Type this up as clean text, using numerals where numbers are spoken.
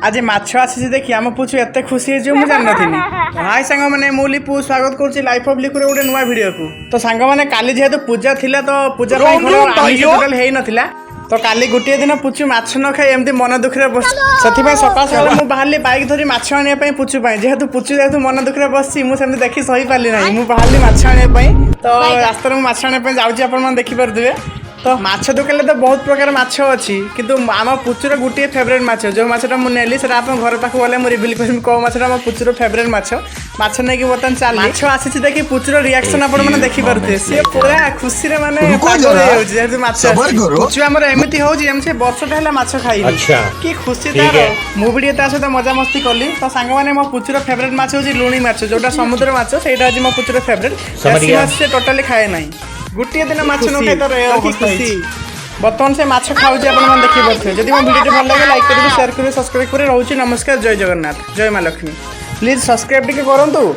आज माछ आसी देखी आम पुचु एत खुशी हो मुझे जान नी हाय सांग मैंने मु लिपु स्वागत करुच्ची लाइफ ऑफ लिखु गोटे नुआ वीडियो को। तो सांग मैंने काली जेहेतु पूजा थिला तो पूजा टोटल है नथिला तो काली गोटे दिन पुचु माछ न खाई एमती मन दुखरे बस से सकाल सकाल मुझे बाहर बाइक धरी माछ आने पुचु जेहेतु पुचु जेहेतु मन दुखरे बस मुझे देखी सही पारि ना मुझे बाहर माछ आने तो रास्तार मुझे माछ आने जाऊँगी देखिपे। तो माछ दुकान तो बहुत प्रकार माछ अच्छी किंतु आम पुचुर गोटे फेवरेट माछ जो माछटा मुझे नेली से आप घर पाक गले मुझे रिविल कर कौ माछटा आम पुचुर फेवरेट माछ माछ नहीं कि बर्तमान चल माछ आसी देखिए पुचुर रिएक्शन आप देखी पारे सी पूरा खुशी माने पुचु आम एमती होमती वर्षटा है माछ खाई कि खुशी तार मुझे सहित मजा मस्ती कली तो सांग मैंने मो पुचुर फेवरेट माछ हूँ लुणी माछ जोटा समुद्र माछ से मो पुचुर फेवरेट से टोटाली खाए ना गोटे दिन माछ न खाई तो खुशी बर्तमान से माछ खाऊँ आप देखिए जब मो वीडियो भल लगे लाइक करेंगे शेयर करेंगे सब्सक्राइब करें रोचे नमस्कार जय जगन्नाथ जय माँ लक्ष्मी प्लीज सब्सक्राइब टी करूँ।